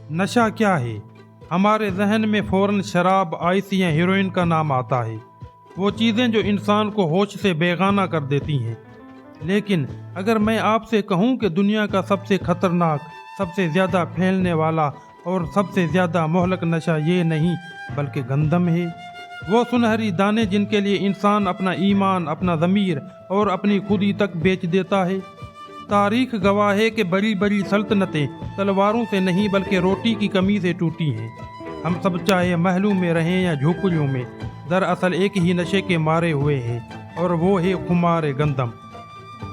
نشہ کیا ہے؟ ہمارے ذہن میں فوراً شراب، آئس یا ہیروئن کا نام آتا ہے، وہ چیزیں جو انسان کو ہوش سے بیگانہ کر دیتی ہیں۔ لیکن اگر میں آپ سے کہوں کہ دنیا کا سب سے خطرناک، سب سے زیادہ پھیلنے والا اور سب سے زیادہ مہلک نشہ یہ نہیں بلکہ گندم ہے، وہ سنہری دانے جن کے لیے انسان اپنا ایمان، اپنا ضمیر اور اپنی خودی تک بیچ دیتا ہے۔ تاریخ گواہ ہے کہ بڑی بڑی سلطنتیں تلواروں سے نہیں بلکہ روٹی کی کمی سے ٹوٹی ہیں۔ ہم سب چاہے محلوں میں رہیں یا جھوپڑیوں میں، دراصل ایک ہی نشے کے مارے ہوئے ہیں، اور وہ ہے خمار گندم۔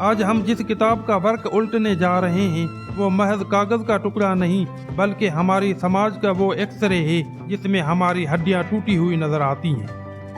آج ہم جس کتاب کا ورق الٹنے جا رہے ہیں وہ محض کاغذ کا ٹکڑا نہیں بلکہ ہماری سماج کا وہ ایکس رے ہے جس میں ہماری ہڈیاں ٹوٹی ہوئی نظر آتی ہیں۔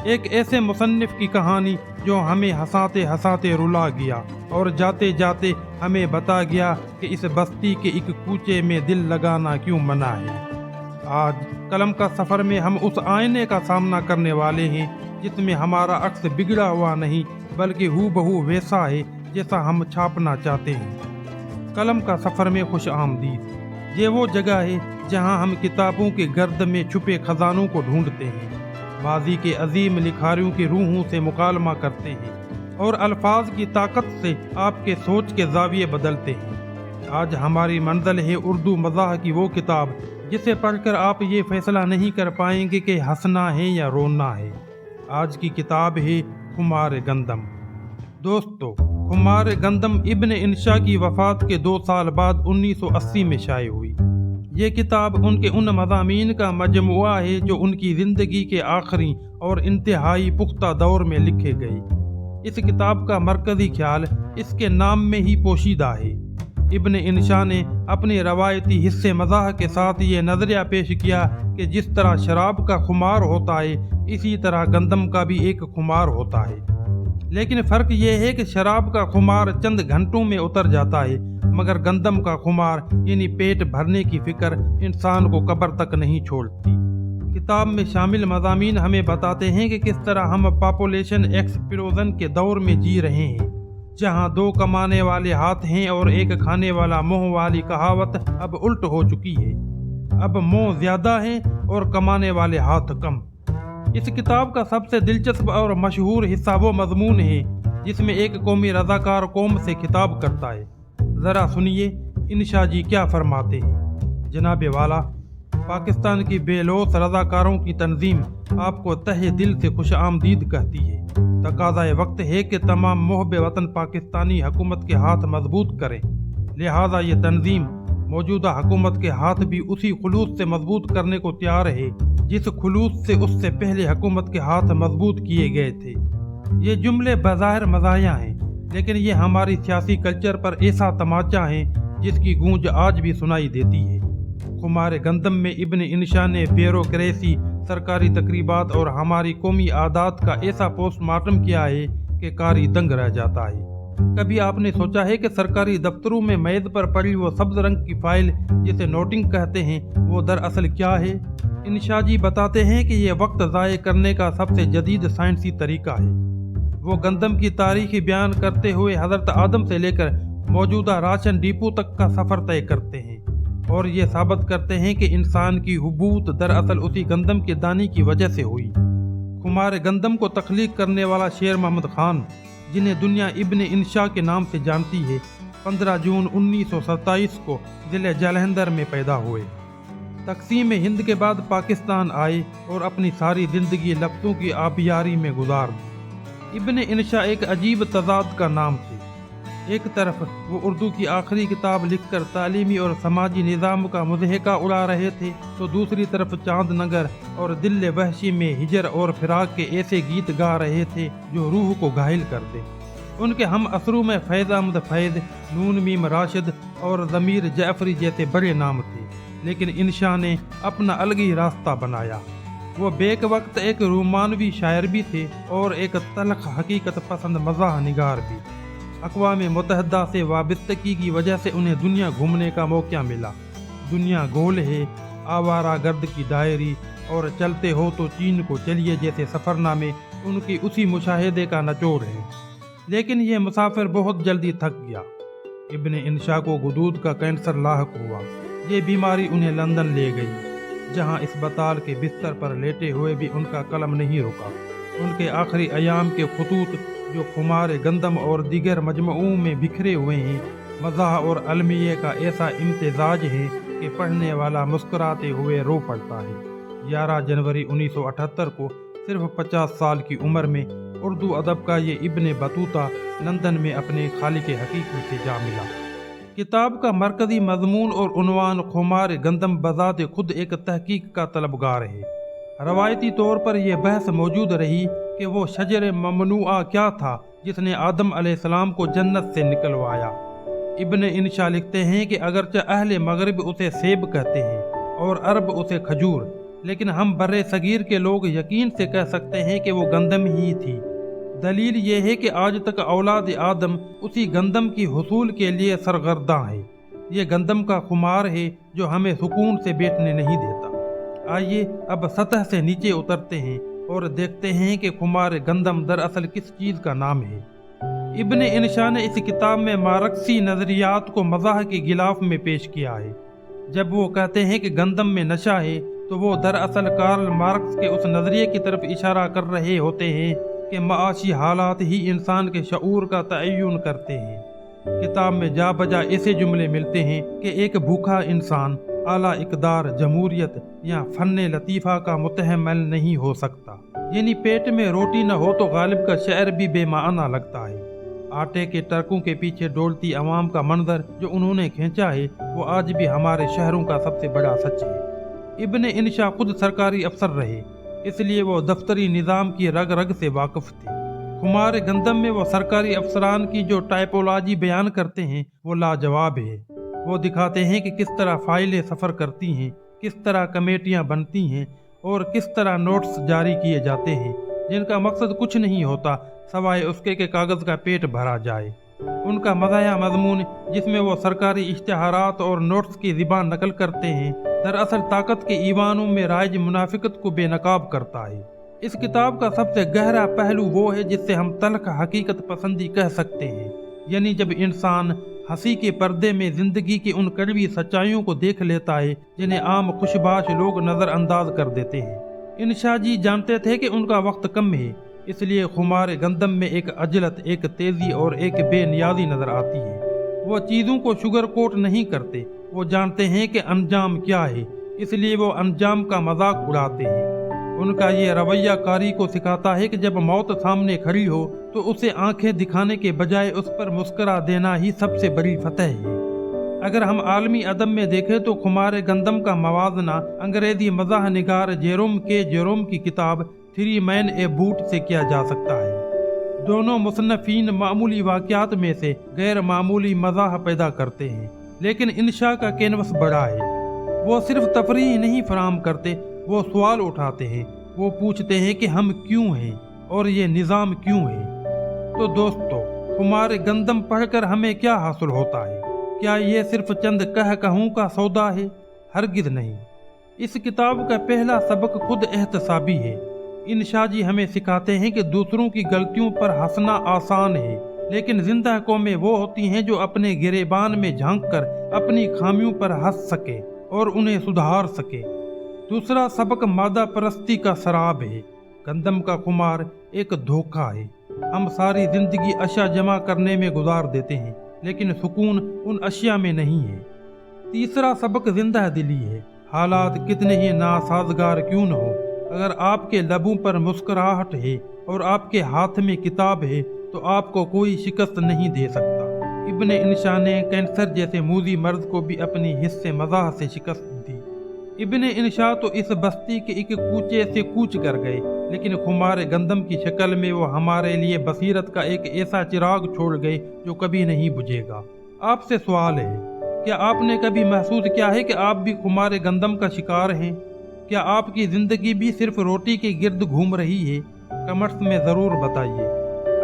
ایک ایسے مصنف کی کہانی جو ہمیں ہنساتے ہنساتے رلا گیا اور جاتے جاتے ہمیں بتا گیا کہ اس بستی کے ایک کوچے میں دل لگانا کیوں منع ہے۔ آج قلم کا سفر میں ہم اس آئینے کا سامنا کرنے والے ہیں جس میں ہمارا عکس بگڑا ہوا نہیں بلکہ ہو بہو ویسا ہے جیسا ہم چھاپنا چاہتے ہیں۔ قلم کا سفر میں خوش آمدید۔ یہ وہ جگہ ہے جہاں ہم کتابوں کے گرد میں چھپے خزانوں کو ڈھونڈتے ہیں، ماضی کے عظیم لکھاریوں کی روحوں سے مکالمہ کرتے ہیں اور الفاظ کی طاقت سے آپ کے سوچ کے زاویے بدلتے ہیں۔ آج ہماری منزل ہے اردو مزاح کی وہ کتاب جسے پڑھ کر آپ یہ فیصلہ نہیں کر پائیں گے کہ ہنسنا ہے یا رونا ہے۔ آج کی کتاب ہے خمار گندم۔ دوستو، خمار گندم ابن انشا کی وفات کے 2 سال بعد 1980 میں شائع ہوئی۔ یہ کتاب ان کے ان مضامین کا مجموعہ ہے جو ان کی زندگی کے آخری اور انتہائی پختہ دور میں لکھے گئے۔ اس کتاب کا مرکزی خیال اس کے نام میں ہی پوشیدہ ہے۔ ابن انشا نے اپنے روایتی حصے مزاح کے ساتھ یہ نظریہ پیش کیا کہ جس طرح شراب کا خمار ہوتا ہے اسی طرح گندم کا بھی ایک خمار ہوتا ہے، لیکن فرق یہ ہے کہ شراب کا خمار چند گھنٹوں میں اتر جاتا ہے مگر گندم کا خمار یعنی پیٹ بھرنے کی فکر انسان کو قبر تک نہیں چھوڑتی۔ کتاب میں شامل مضامین ہمیں بتاتے ہیں کہ کس طرح ہم پاپولیشن ایکسپلوژن کے دور میں جی رہے ہیں، جہاں 2 کمانے والے ہاتھ ہیں اور 1 کھانے والا منہ والی کہاوت اب الٹ ہو چکی ہے۔ اب منہ زیادہ ہیں اور کمانے والے ہاتھ کم۔ اس کتاب کا سب سے دلچسپ اور مشہور حصہ وہ مضمون ہے جس میں ایک قومی رضاکار قوم سے خطاب کرتا ہے۔ ذرا سنیے انشا جی کیا فرماتے ہیں۔ جناب والا، پاکستان کی بے لوث رضاکاروں کی تنظیم آپ کو تہہ دل سے خوش آمدید کہتی ہے۔ تقاضۂ وقت ہے کہ تمام محب وطن پاکستانی حکومت کے ہاتھ مضبوط کریں، لہذا یہ تنظیم موجودہ حکومت کے ہاتھ بھی اسی خلوص سے مضبوط کرنے کو تیار ہے جس خلوص سے اس سے پہلے حکومت کے ہاتھ مضبوط کیے گئے تھے۔ یہ جملے بظاہر مزاحیہ ہیں لیکن یہ ہماری سیاسی کلچر پر ایسا تماچا ہے جس کی گونج آج بھی سنائی دیتی ہے۔ خمار گندم میں ابن انشا نے بیوروکریسی، سرکاری تقریبات اور ہماری قومی عادات کا ایسا پوسٹ مارٹم کیا ہے کہ قاری دنگ رہ جاتا ہے۔ کبھی آپ نے سوچا ہے کہ سرکاری دفتروں میں میز پر پڑی وہ سبز رنگ کی فائل جسے نوٹنگ کہتے ہیں وہ دراصل کیا ہے؟ انشا جی بتاتے ہیں کہ یہ وقت ضائع کرنے کا سب سے جدید سائنسی طریقہ ہے۔ وہ گندم کی تاریخی بیان کرتے ہوئے حضرت آدم سے لے کر موجودہ راشن ڈپو تک کا سفر طے کرتے ہیں اور یہ ثابت کرتے ہیں کہ انسان کی حبوط دراصل اسی گندم کے دانے کی وجہ سے ہوئی۔ خمار گندم کو تخلیق کرنے والا شیر محمد خان، جنہیں دنیا ابن انشا کے نام سے جانتی ہے، 15 جون 1927 کو ضلع جالندھر میں پیدا ہوئے۔ تقسیم ہند کے بعد پاکستان آئے اور اپنی ساری زندگی لفظوں کی آبیاری میں گزار دی۔ ابن انشا ایک عجیب تضاد کا نام تھے۔ ایک طرف وہ اردو کی آخری کتاب لکھ کر تعلیمی اور سماجی نظام کا مضحکہ اڑا رہے تھے تو دوسری طرف چاند نگر اور دل وحشی میں ہجر اور فراق کے ایسے گیت گا رہے تھے جو روح کو گھائل کر دے۔ ان کے ہم اثروں میں فیض احمد فیض، نون میم راشد اور ضمیر جعفری جیسے بڑے نام تھے، لیکن انشا نے اپنا الگ ہی راستہ بنایا۔ وہ بیک وقت ایک رومانوی شاعر بھی تھے اور ایک تلخ حقیقت پسند مزاح نگار بھی۔ اقوام متحدہ سے وابستگی کی وجہ سے انہیں دنیا گھومنے کا موقع ملا۔ دنیا گول ہے، آوارہ گرد کی ڈائری اور چلتے ہو تو چین کو چلیے جیسے سفرنامے ان کی اسی مشاہدے کا نچوڑ ہے۔ لیکن یہ مسافر بہت جلدی تھک گیا۔ ابن انشا کو غدود کا کینسر لاحق ہوا۔ یہ بیماری انہیں لندن لے گئی، جہاں اسپتال کے بستر پر لیٹے ہوئے بھی ان کا قلم نہیں رکا۔ ان کے آخری ایام کے خطوط جو خمار گندم اور دیگر مجموعوں میں بکھرے ہوئے ہیں، مزاح اور المیہ کا ایسا امتزاج ہے کہ پڑھنے والا مسکراتے ہوئے رو پڑتا ہے۔ 11 جنوری 1978 کو صرف 50 سال کی عمر میں اردو ادب کا یہ ابن بطوطہ لندن میں اپنے خالق حقیقی سے جا ملا۔ کتاب کا مرکزی مضمون اور عنوان خمار گندم بذات خود ایک تحقیق کا طلبگار ہے۔ روایتی طور پر یہ بحث موجود رہی کہ وہ شجر ممنوعہ کیا تھا جس نے آدم علیہ السلام کو جنت سے نکلوایا۔ ابن انشا لکھتے ہیں کہ اگرچہ اہل مغرب اسے سیب کہتے ہیں اور عرب اسے کھجور، لیکن ہم بر صغیر کے لوگ یقین سے کہہ سکتے ہیں کہ وہ گندم ہی تھی۔ دلیل یہ ہے کہ آج تک اولاد آدم اسی گندم کی حصول کے لیے سرگرداں ہے۔ یہ گندم کا خمار ہے جو ہمیں سکون سے بیٹھنے نہیں دیتا۔ آئیے اب سطح سے نیچے اترتے ہیں اور دیکھتے ہیں کہ خمار گندم دراصل کس چیز کا نام ہے۔ ابن انشا نے اس کتاب میں مارکسی نظریات کو مزاح کے غلاف میں پیش کیا ہے۔ جب وہ کہتے ہیں کہ گندم میں نشہ ہے تو وہ دراصل کارل مارکس کے اس نظریے کی طرف اشارہ کر رہے ہوتے ہیں کہ معاشی حالات ہی انسان کے شعور کا تعین کرتے ہیں۔ کتاب میں جا بجا ایسے جملے ملتے ہیں کہ ایک بھوکا انسان اعلیٰ اقدار، جمہوریت یا فن لطیفہ کا متحمل نہیں ہو سکتا۔ یعنی پیٹ میں روٹی نہ ہو تو غالب کا شعر بھی بے معنی لگتا ہے۔ آٹے کے ٹرکوں کے پیچھے ڈولتی عوام کا منظر جو انہوں نے کھینچا ہے وہ آج بھی ہمارے شہروں کا سب سے بڑا سچ ہے۔ ابن انشا خود سرکاری افسر رہے، اس لیے وہ دفتری نظام کی رگ رگ سے واقف تھے۔ خمار گندم میں وہ سرکاری افسران کی جو ٹائپولوجی بیان کرتے ہیں وہ لاجواب ہے۔ وہ دکھاتے ہیں کہ کس طرح فائلیں سفر کرتی ہیں، کس طرح کمیٹیاں بنتی ہیں اور کس طرح نوٹس جاری کیے جاتے ہیں جن کا مقصد کچھ نہیں ہوتا سوائے اس کے کہ کاغذ کا پیٹ بھرا جائے۔ ان کا مزاحیہ مضمون جس میں وہ سرکاری اشتہارات اور نوٹس کی زبان نقل کرتے ہیں دراصل طاقت کے ایوانوں میں رائج منافقت کو بے نقاب کرتا ہے۔ اس کتاب کا سب سے گہرا پہلو وہ ہے جس سے ہم تلخ حقیقت پسندی کہہ سکتے ہیں، یعنی جب انسان ہنسی کے پردے میں زندگی کی ان کڑوی سچائیوں کو دیکھ لیتا ہے جنہیں عام خوشباش لوگ نظر انداز کر دیتے ہیں۔ انشا جی جانتے تھے کہ ان کا وقت کم ہے، اس لیے خمار گندم میں ایک عجلت، ایک تیزی اور ایک بے نیازی نظر آتی ہے۔ وہ چیزوں کو شوگر کوٹ نہیں کرتے، وہ جانتے ہیں کہ انجام کیا ہے، اس لیے وہ انجام کا مذاق اڑاتے ہیں۔ ان کا یہ رویہ کاری کو سکھاتا ہے کہ جب موت سامنے کھڑی ہو تو اسے آنکھیں دکھانے کے بجائے اس پر مسکرا دینا ہی سب سے بڑی فتح ہے۔ اگر ہم عالمی ادب میں دیکھیں تو خمار گندم کا موازنہ انگریزی مزاح نگار جیروم کی کتاب 3 مین اے بوٹ سے کیا جا سکتا ہے۔ دونوں مصنفین معمولی واقعات میں سے غیر معمولی مزاح پیدا کرتے ہیں، لیکن انشا کا کینوس بڑا ہے۔ وہ صرف تفریح نہیں فراہم کرتے، وہ سوال اٹھاتے ہیں، وہ پوچھتے ہیں کہ ہم کیوں ہیں اور یہ نظام کیوں ہے۔ تو دوستو، خمار گندم پڑھ کر ہمیں کیا حاصل ہوتا ہے؟ کیا یہ صرف چند کہوں کا سودا ہے؟ ہرگز نہیں۔ اس کتاب کا پہلا سبق خود احتسابی ہے۔ انشا جی ہمیں سکھاتے ہیں کہ دوسروں کی غلطیوں پر ہنسنا آسان ہے، لیکن زندہ قومیں وہ ہوتی ہیں جو اپنے گریبان میں جھانک کر اپنی خامیوں پر ہنس سکے اور انہیں سدھار سکے۔ دوسرا سبق مادہ پرستی کا سراب ہے۔ گندم کا خمار ایک دھوکہ ہے۔ ہم ساری زندگی اشیاء جمع کرنے میں گزار دیتے ہیں، لیکن سکون ان اشیاء میں نہیں ہے۔ تیسرا سبق زندہ دلی ہے۔ حالات کتنے ہی ناسازگار کیوں نہ ہو، اگر آپ کے لبوں پر مسکراہٹ ہے اور آپ کے ہاتھ میں کتاب ہے تو آپ کو کوئی شکست نہیں دے سکتا۔ ابن انشا نے کینسر جیسے موذی مرض کو بھی اپنی حس مزاح سے شکست دی۔ ابن انشا تو اس بستی کے ایک کوچے سے کوچ کر گئے، لیکن خمار گندم کی شکل میں وہ ہمارے لیے بصیرت کا ایک ایسا چراغ چھوڑ گئے جو کبھی نہیں بجھے گا۔ آپ سے سوال ہے، کیا آپ نے کبھی محسوس کیا ہے کہ آپ بھی خمار گندم کا شکار ہیں؟ کیا آپ کی زندگی بھی صرف روٹی کے گرد گھوم رہی ہے؟ کمنٹس میں ضرور بتائیے۔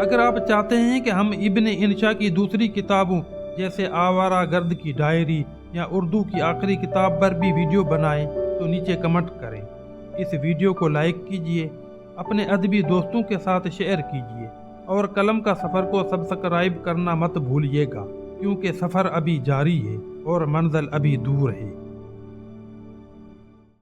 اگر آپ چاہتے ہیں کہ ہم ابن انشا کی دوسری کتابوں جیسے آوارہ گرد کی ڈائری یا اردو کی آخری کتاب پر بھی ویڈیو بنائیں تو نیچے کمنٹ کریں۔ اس ویڈیو کو لائک کیجئے، اپنے ادبی دوستوں کے ساتھ شیئر کیجئے اور قلم کا سفر کو سبسکرائب کرنا مت بھولیے گا، کیونکہ سفر ابھی جاری ہے اور منزل ابھی دور ہے۔